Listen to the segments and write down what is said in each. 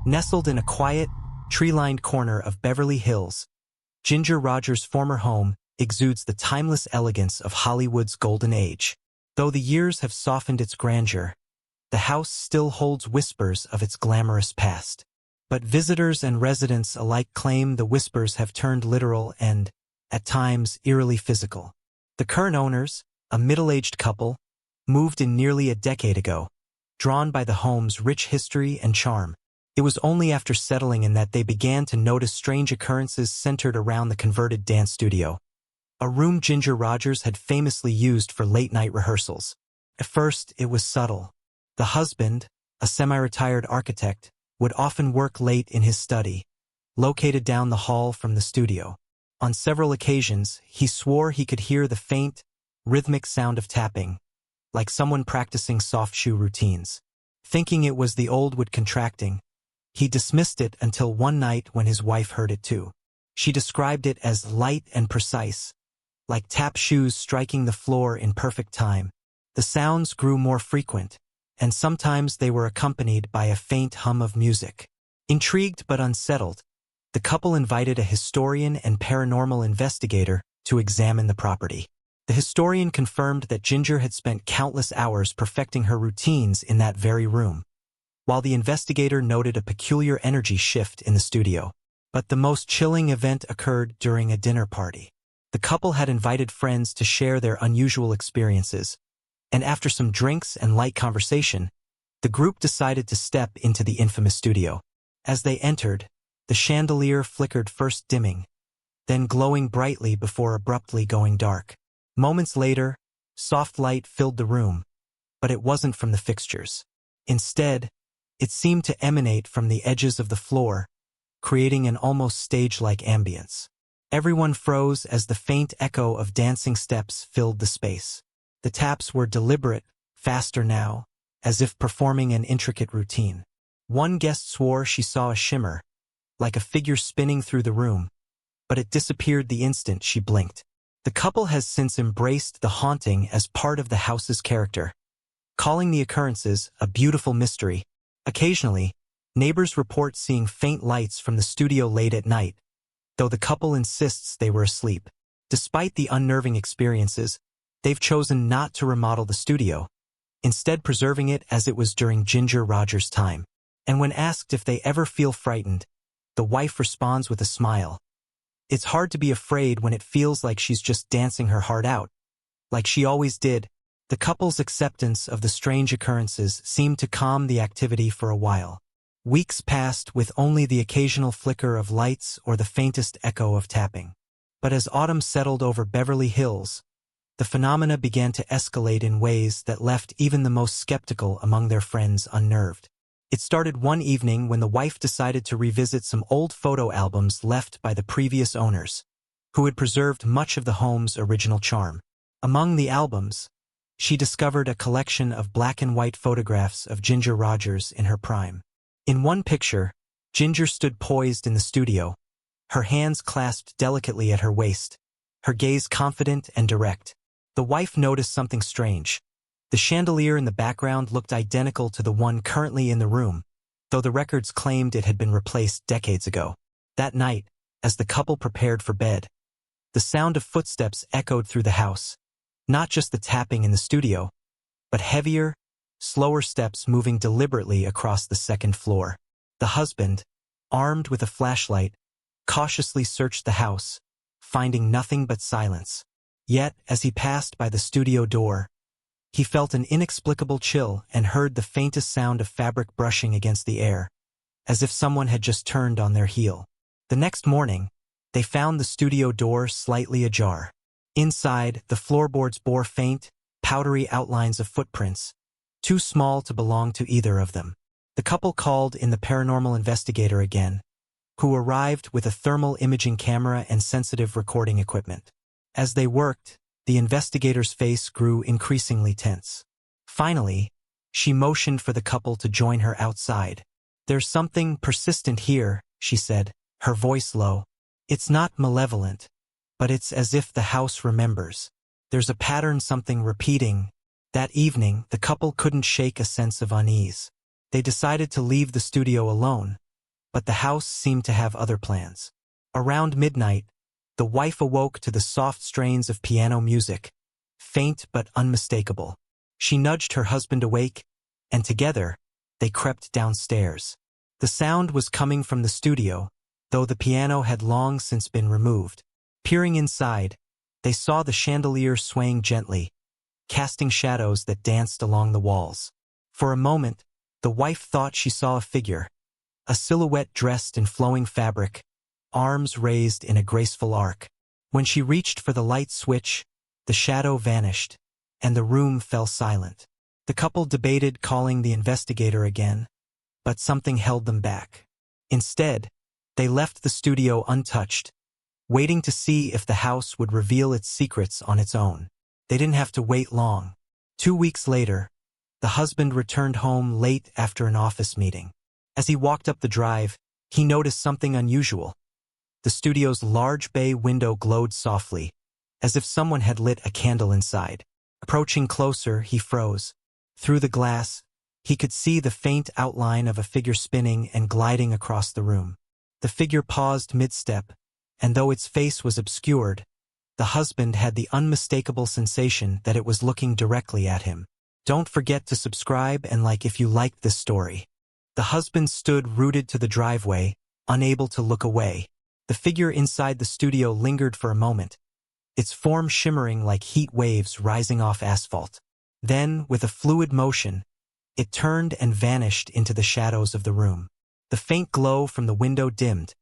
Nestled in a quiet, tree-lined corner of Beverly Hills, Ginger Rogers' former home exudes the timeless elegance of Hollywood's golden age. Though the years have softened its grandeur, the house still holds whispers of its glamorous past. But visitors and residents alike claim the whispers have turned literal and, at times, eerily physical. The current owners, a middle-aged couple, moved in nearly a decade ago, drawn by the home's rich history and charm. It was only after settling in that they began to notice strange occurrences centered around the converted dance studio, a room Ginger Rogers had famously used for late-night rehearsals. At first, it was subtle. The husband, a semi-retired architect, would often work late in his study, located down the hall from the studio. On several occasions, he swore he could hear the faint, rhythmic sound of tapping, like someone practicing soft shoe routines. Thinking it was the old wood contracting, he dismissed it until one night when his wife heard it too. She described it as light and precise, like tap shoes striking the floor in perfect time. The sounds grew more frequent, and sometimes they were accompanied by a faint hum of music. Intrigued but unsettled, the couple invited a historian and paranormal investigator to examine the property. The historian confirmed that Ginger had spent countless hours perfecting her routines in that very room, while the investigator noted a peculiar energy shift in the studio. But the most chilling event occurred during a dinner party. The couple had invited friends to share their unusual experiences, and after some drinks and light conversation, the group decided to step into the infamous studio. As they entered, the chandelier flickered, first dimming, then glowing brightly before abruptly going dark. Moments later, soft light filled the room, but it wasn't from the fixtures. Instead, it seemed to emanate from the edges of the floor, creating an almost stage-like ambience. Everyone froze as the faint echo of dancing steps filled the space. The taps were deliberate, faster now, as if performing an intricate routine. One guest swore she saw a shimmer, like a figure spinning through the room, but it disappeared the instant she blinked. The couple has since embraced the haunting as part of the house's character, calling the occurrences a beautiful mystery. Occasionally, neighbors report seeing faint lights from the studio late at night, though the couple insists they were asleep. Despite the unnerving experiences, they've chosen not to remodel the studio, instead preserving it as it was during Ginger Rogers' time. And when asked if they ever feel frightened, the wife responds with a smile. It's hard to be afraid when it feels like she's just dancing her heart out, like she always did. The couple's acceptance of the strange occurrences seemed to calm the activity for a while. Weeks passed with only the occasional flicker of lights or the faintest echo of tapping. But as autumn settled over Beverly Hills, the phenomena began to escalate in ways that left even the most skeptical among their friends unnerved. It started one evening when the wife decided to revisit some old photo albums left by the previous owners, who had preserved much of the home's original charm. Among the albums, she discovered a collection of black and white photographs of Ginger Rogers in her prime. In one picture, Ginger stood poised in the studio, her hands clasped delicately at her waist, her gaze confident and direct. The wife noticed something strange. The chandelier in the background looked identical to the one currently in the room, though the records claimed it had been replaced decades ago. That night, as the couple prepared for bed, the sound of footsteps echoed through the house, not just the tapping in the studio, but heavier, slower steps moving deliberately across the second floor. The husband, armed with a flashlight, cautiously searched the house, finding nothing but silence. Yet, as he passed by the studio door, he felt an inexplicable chill and heard the faintest sound of fabric brushing against the air, as if someone had just turned on their heel. The next morning, they found the studio door slightly ajar. Inside, the floorboards bore faint, powdery outlines of footprints, too small to belong to either of them. The couple called in the paranormal investigator again, who arrived with a thermal imaging camera and sensitive recording equipment. As they worked, the investigator's face grew increasingly tense. Finally, she motioned for the couple to join her outside. "There's something persistent here," she said, her voice low. "It's not malevolent, but it's as if the house remembers. There's a pattern, something repeating." That evening, the couple couldn't shake a sense of unease. They decided to leave the studio alone, but the house seemed to have other plans. Around midnight, the wife awoke to the soft strains of piano music, faint but unmistakable. She nudged her husband awake, and together, they crept downstairs. The sound was coming from the studio, though the piano had long since been removed. Peering inside, they saw the chandelier swaying gently, casting shadows that danced along the walls. For a moment, the wife thought she saw a figure, a silhouette dressed in flowing fabric, arms raised in a graceful arc. When she reached for the light switch, the shadow vanished, and the room fell silent. The couple debated calling the investigator again, but something held them back. Instead, they left the studio untouched, waiting to see if the house would reveal its secrets on its own. They didn't have to wait long. 2 weeks later, the husband returned home late after an office meeting. As he walked up the drive, he noticed something unusual. The studio's large bay window glowed softly, as if someone had lit a candle inside. Approaching closer, he froze. Through the glass, he could see the faint outline of a figure spinning and gliding across the room. The figure paused mid-step, and though its face was obscured, the husband had the unmistakable sensation that it was looking directly at him. Don't forget to subscribe and like if you liked this story. The husband stood rooted to the driveway, unable to look away. The figure inside the studio lingered for a moment, its form shimmering like heat waves rising off asphalt. Then, with a fluid motion, it turned and vanished into the shadows of the room. The faint glow from the window dimmed,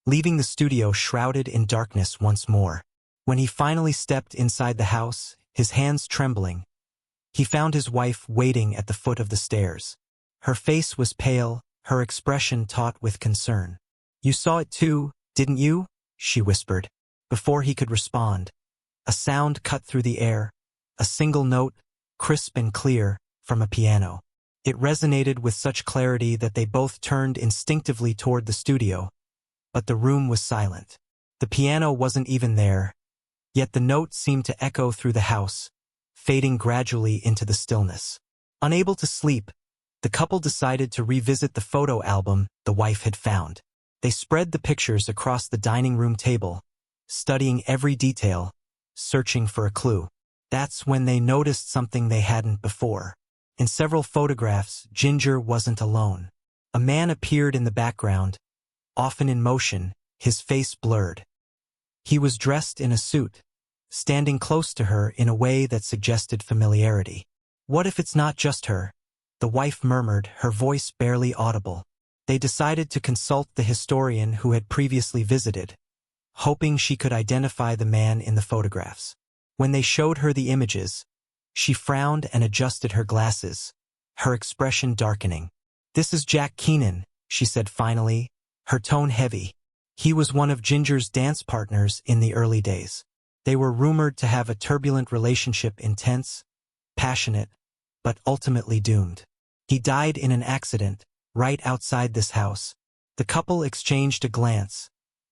leaving the studio shrouded in darkness once more. When he finally stepped inside the house, his hands trembling, he found his wife waiting at the foot of the stairs. Her face was pale, her expression taut with concern. "You saw it too, didn't you?" she whispered. Before he could respond, a sound cut through the air, a single note, crisp and clear, from a piano. It resonated with such clarity that they both turned instinctively toward the studio, but the room was silent. The piano wasn't even there, yet the note seemed to echo through the house, fading gradually into the stillness. Unable to sleep, the couple decided to revisit the photo album the wife had found. They spread the pictures across the dining room table, studying every detail, searching for a clue. That's when they noticed something they hadn't before. In several photographs, Ginger wasn't alone. A man appeared in the background, often in motion, his face blurred. He was dressed in a suit, standing close to her in a way that suggested familiarity. "What if it's not just her?" the wife murmured, her voice barely audible. They decided to consult the historian who had previously visited, hoping she could identify the man in the photographs. When they showed her the images, she frowned and adjusted her glasses, her expression darkening. "This is Jack Keenan," she said finally, her tone heavy. He was one of Ginger's dance partners in the early days. They were rumored to have a turbulent relationship, intense, passionate, but ultimately doomed. He died in an accident, right outside this house. The couple exchanged a glance,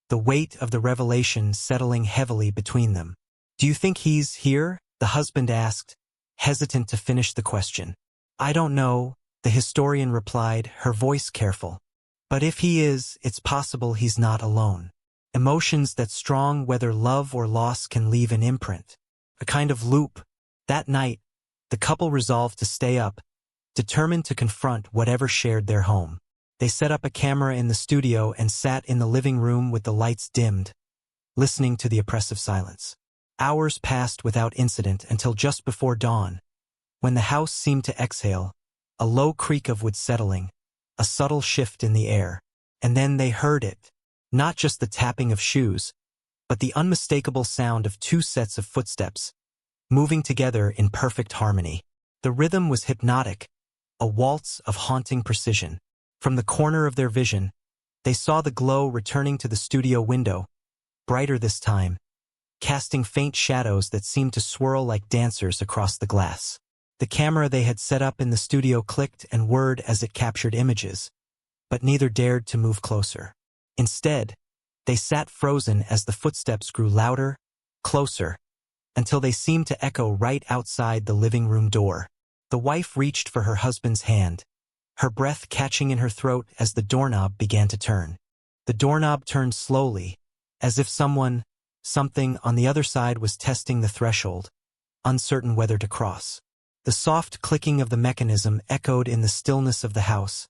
the weight of the revelation settling heavily between them. "Do you think he's here?" the husband asked, hesitant to finish the question. "I don't know," the historian replied, her voice careful. "But if he is, it's possible he's not alone." Emotions that strong, whether love or loss, can leave an imprint, a kind of loop. That night, the couple resolved to stay up, determined to confront whatever shared their home. They set up a camera in the studio and sat in the living room with the lights dimmed, listening to the oppressive silence. Hours passed without incident until just before dawn, when the house seemed to exhale, a low creak of wood settling, a subtle shift in the air. And then they heard it, not just the tapping of shoes, but the unmistakable sound of 2 sets of footsteps, moving together in perfect harmony. The rhythm was hypnotic, a waltz of haunting precision. From the corner of their vision, they saw the glow returning to the studio window, brighter this time, casting faint shadows that seemed to swirl like dancers across the glass. The camera they had set up in the studio clicked and whirred as it captured images, but neither dared to move closer. Instead, they sat frozen as the footsteps grew louder, closer, until they seemed to echo right outside the living room door. The wife reached for her husband's hand, her breath catching in her throat as the doorknob began to turn. The doorknob turned slowly, as if something on the other side was testing the threshold, uncertain whether to cross. The soft clicking of the mechanism echoed in the stillness of the house,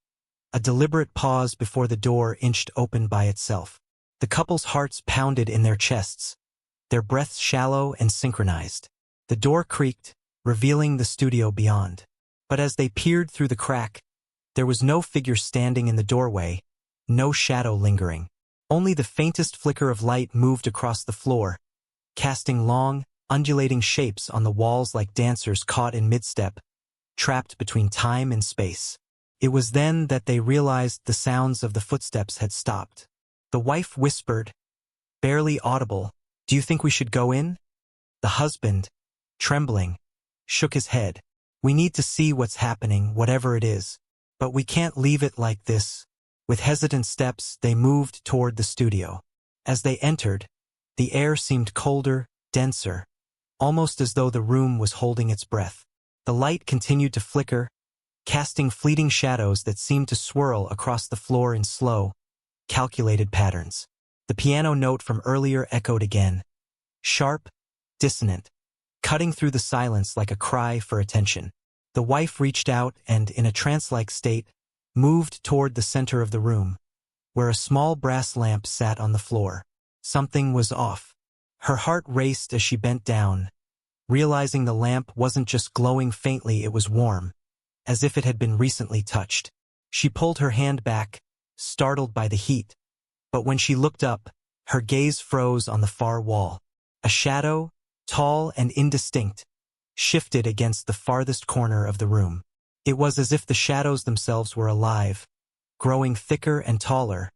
a deliberate pause before the door inched open by itself. The couple's hearts pounded in their chests, their breaths shallow and synchronized. The door creaked, revealing the studio beyond. But as they peered through the crack, there was no figure standing in the doorway, no shadow lingering. Only the faintest flicker of light moved across the floor, casting long, undulating shapes on the walls like dancers caught in mid-step, trapped between time and space. It was then that they realized the sounds of the footsteps had stopped. The wife whispered, barely audible, "Do you think we should go in?" The husband, trembling, shook his head. "We need to see what's happening, whatever it is. But we can't leave it like this." With hesitant steps, they moved toward the studio. As they entered, the air seemed colder, denser, almost as though the room was holding its breath. The light continued to flicker, casting fleeting shadows that seemed to swirl across the floor in slow, calculated patterns. The piano note from earlier echoed again, sharp, dissonant, cutting through the silence like a cry for attention. The wife reached out and, in a trance-like state, moved toward the center of the room, where a small brass lamp sat on the floor. Something was off. Her heart raced as she bent down, realizing the lamp wasn't just glowing faintly, it was warm, as if it had been recently touched. She pulled her hand back, startled by the heat, but when she looked up, her gaze froze on the far wall. A shadow, tall and indistinct, shifted against the farthest corner of the room. It was as if the shadows themselves were alive, growing thicker and taller,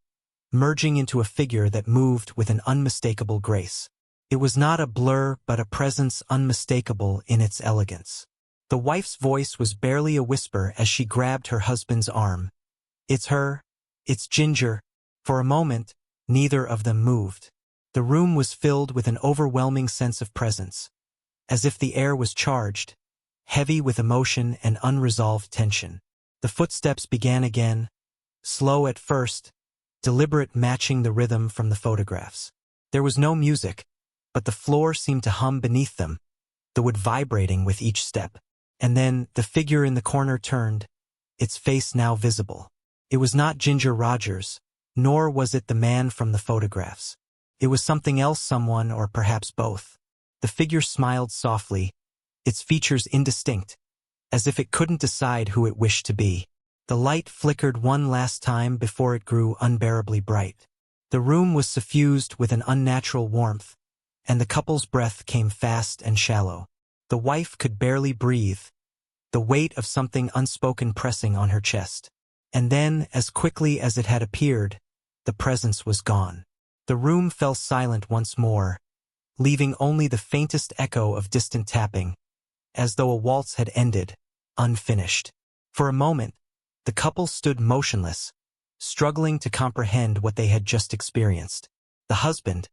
merging into a figure that moved with an unmistakable grace. It was not a blur but a presence unmistakable in its elegance. The wife's voice was barely a whisper as she grabbed her husband's arm. "It's her. It's Ginger." For a moment, neither of them moved. The room was filled with an overwhelming sense of presence, as if the air was charged, heavy with emotion and unresolved tension. The footsteps began again, slow at first, deliberate, matching the rhythm from the photographs. There was no music, but the floor seemed to hum beneath them, the wood vibrating with each step. And then the figure in the corner turned, its face now visible. It was not Ginger Rogers, nor was it the man from the photographs. It was something else, someone, or perhaps both. The figure smiled softly, its features indistinct, as if it couldn't decide who it wished to be. The light flickered one last time before it grew unbearably bright. The room was suffused with an unnatural warmth, and the couple's breath came fast and shallow. The wife could barely breathe, the weight of something unspoken pressing on her chest. And then, as quickly as it had appeared, the presence was gone. The room fell silent once more, leaving only the faintest echo of distant tapping, as though a waltz had ended, unfinished. For a moment, the couple stood motionless, struggling to comprehend what they had just experienced. The husband,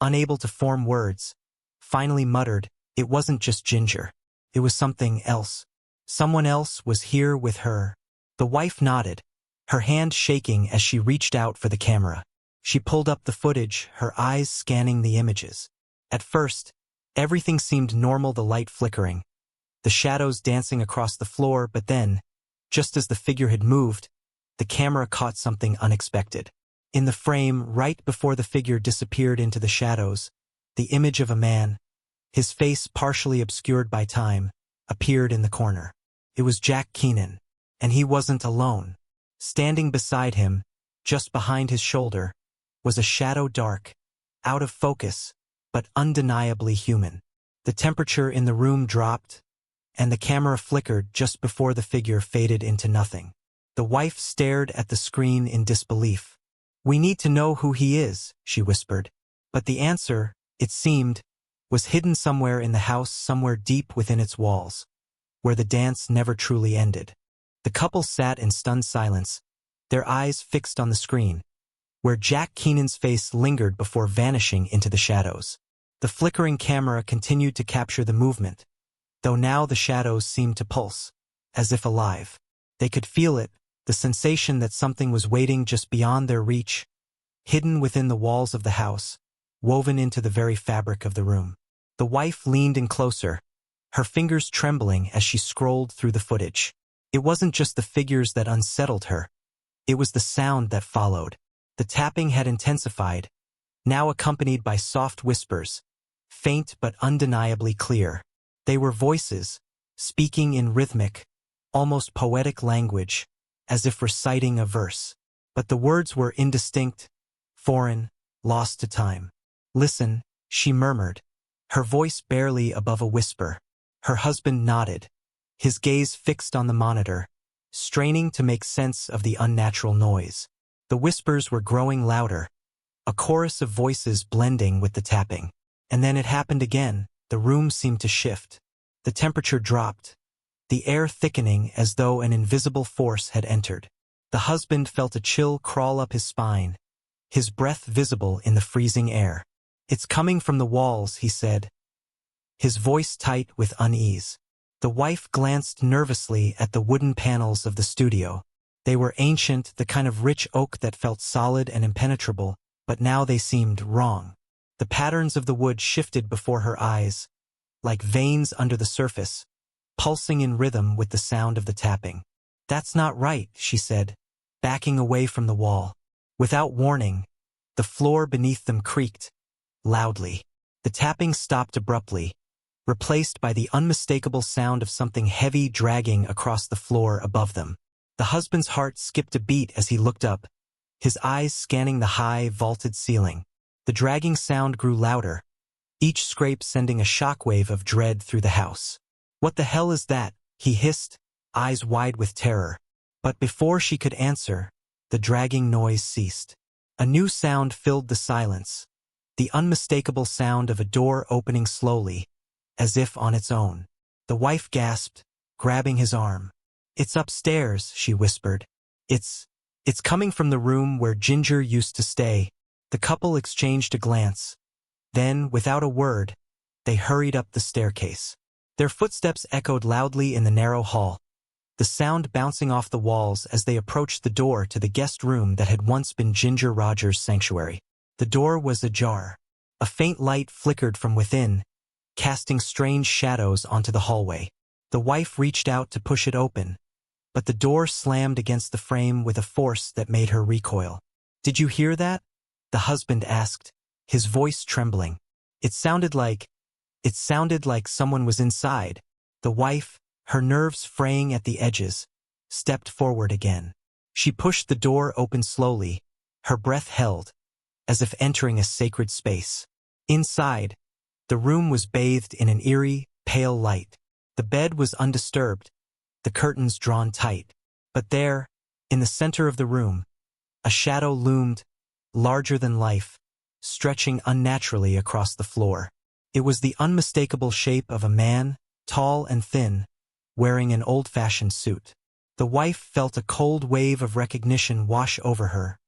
unable to form words, finally muttered, "It wasn't just Ginger. It was something else. Someone else was here with her." The wife nodded, her hand shaking as she reached out for the camera. She pulled up the footage, her eyes scanning the images. At first, everything seemed normal, the light flickering, the shadows dancing across the floor, but then, just as the figure had moved, the camera caught something unexpected. In the frame, right before the figure disappeared into the shadows, the image of a man, his face partially obscured by time, appeared in the corner. It was Jack Keenan, and he wasn't alone. Standing beside him, just behind his shoulder, was a shadow dark, out of focus, but undeniably human. The temperature in the room dropped, and the camera flickered just before the figure faded into nothing. The wife stared at the screen in disbelief. "We need to know who he is," she whispered. But the answer, it seemed, was hidden somewhere in the house, somewhere deep within its walls, where the dance never truly ended. The couple sat in stunned silence, their eyes fixed on the screen, where Jack Keenan's face lingered before vanishing into the shadows. The flickering camera continued to capture the movement, though now the shadows seemed to pulse, as if alive. They could feel it, the sensation that something was waiting just beyond their reach, hidden within the walls of the house, woven into the very fabric of the room. The wife leaned in closer, her fingers trembling as she scrolled through the footage. It wasn't just the figures that unsettled her, it was the sound that followed. The tapping had intensified, now accompanied by soft whispers, faint but undeniably clear. They were voices, speaking in rhythmic, almost poetic language, as if reciting a verse. But the words were indistinct, foreign, lost to time. "Listen," she murmured, her voice barely above a whisper. Her husband nodded, his gaze fixed on the monitor, straining to make sense of the unnatural noise. The whispers were growing louder, a chorus of voices blending with the tapping. And then it happened again. The room seemed to shift. The temperature dropped, the air thickening as though an invisible force had entered. The husband felt a chill crawl up his spine, his breath visible in the freezing air. "It's coming from the walls," he said, his voice tight with unease. The wife glanced nervously at the wooden panels of the studio. They were ancient, the kind of rich oak that felt solid and impenetrable, but now they seemed wrong. The patterns of the wood shifted before her eyes, like veins under the surface, pulsing in rhythm with the sound of the tapping. "That's not right," she said, backing away from the wall. Without warning, the floor beneath them creaked, loudly. The tapping stopped abruptly, replaced by the unmistakable sound of something heavy dragging across the floor above them. The husband's heart skipped a beat as he looked up, his eyes scanning the high, vaulted ceiling. The dragging sound grew louder, each scrape sending a shockwave of dread through the house. "What the hell is that?" he hissed, eyes wide with terror. But before she could answer, the dragging noise ceased. A new sound filled the silence, the unmistakable sound of a door opening slowly, as if on its own. The wife gasped, grabbing his arm. "It's upstairs," she whispered. It's coming from the room where Ginger used to stay." The couple exchanged a glance. Then, without a word, they hurried up the staircase. Their footsteps echoed loudly in the narrow hall, the sound bouncing off the walls as they approached the door to the guest room that had once been Ginger Rogers' sanctuary. The door was ajar. A faint light flickered from within, casting strange shadows onto the hallway. The wife reached out to push it open, but the door slammed against the frame with a force that made her recoil. "Did you hear that?" the husband asked, his voice trembling. It sounded like someone was inside. The wife, her nerves fraying at the edges, stepped forward again. She pushed the door open slowly, her breath held, as if entering a sacred space. Inside, the room was bathed in an eerie, pale light. The bed was undisturbed, the curtains drawn tight. But there, in the center of the room, a shadow loomed, larger than life, stretching unnaturally across the floor. It was the unmistakable shape of a man, tall and thin, wearing an old-fashioned suit. The wife felt a cold wave of recognition wash over her,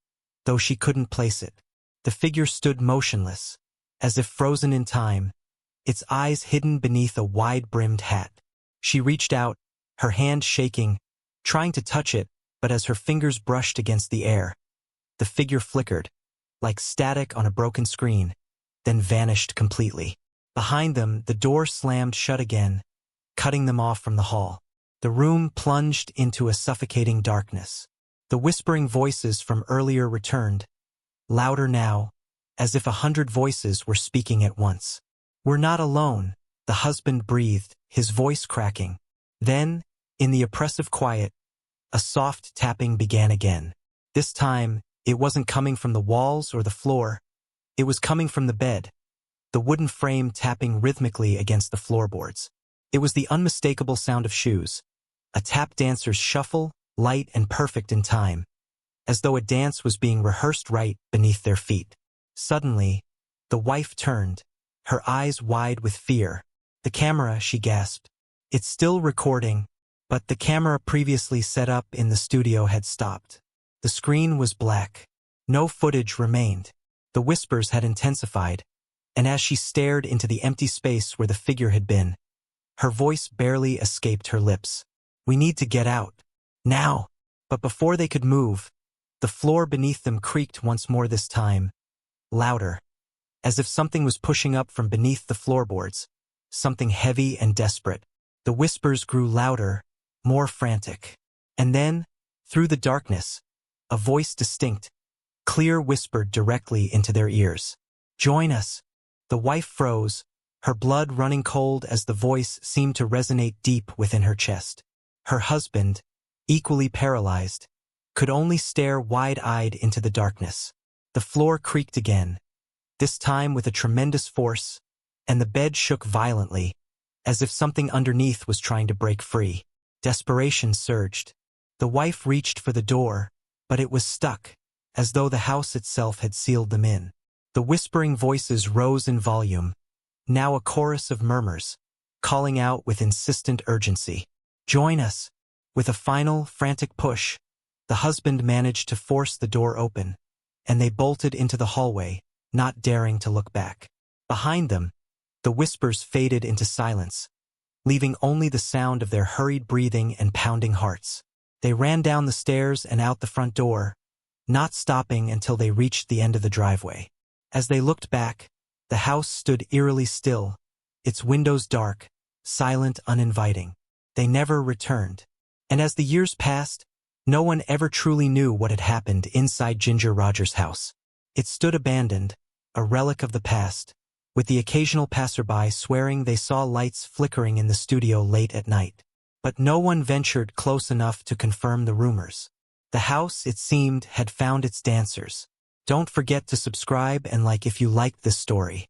though she couldn't place it. The figure stood motionless, as if frozen in time, its eyes hidden beneath a wide-brimmed hat. She reached out, her hand shaking, trying to touch it, but as her fingers brushed against the air, the figure flickered, like static on a broken screen, then vanished completely. Behind them, the door slammed shut again, cutting them off from the hall. The room plunged into a suffocating darkness. The whispering voices from earlier returned, louder now, as if 100 voices were speaking at once. "We're not alone," the husband breathed, his voice cracking. Then, in the oppressive quiet, a soft tapping began again. This time, it wasn't coming from the walls or the floor. It was coming from the bed, the wooden frame tapping rhythmically against the floorboards. It was the unmistakable sound of shoes, a tap dancer's shuffle, light and perfect in time, as though a dance was being rehearsed right beneath their feet. Suddenly, the wife turned, her eyes wide with fear. "The camera," she gasped. "It's still recording," but the camera previously set up in the studio had stopped. The screen was black. No footage remained. The whispers had intensified, and as she stared into the empty space where the figure had been, her voice barely escaped her lips. "We need to get out. Now." But before they could move, the floor beneath them creaked once more, this time, louder, as if something was pushing up from beneath the floorboards, something heavy and desperate. The whispers grew louder, more frantic. And then, through the darkness, a voice, distinct, clear, whispered directly into their ears. "Join us." The wife froze, her blood running cold as the voice seemed to resonate deep within her chest. Her husband, equally paralyzed, could only stare wide-eyed into the darkness. The floor creaked again, this time with a tremendous force, and the bed shook violently, as if something underneath was trying to break free. Desperation surged. The wife reached for the door, but it was stuck, as though the house itself had sealed them in. The whispering voices rose in volume, now a chorus of murmurs, calling out with insistent urgency. "Join us." With a final, frantic push, the husband managed to force the door open, and they bolted into the hallway, not daring to look back. Behind them, the whispers faded into silence, leaving only the sound of their hurried breathing and pounding hearts. They ran down the stairs and out the front door, not stopping until they reached the end of the driveway. As they looked back, the house stood eerily still, its windows dark, silent, uninviting. They never returned. And as the years passed, no one ever truly knew what had happened inside Ginger Rogers' house. It stood abandoned, a relic of the past, with the occasional passerby swearing they saw lights flickering in the studio late at night. But no one ventured close enough to confirm the rumors. The house, it seemed, had found its dancers. Don't forget to subscribe and like if you liked this story.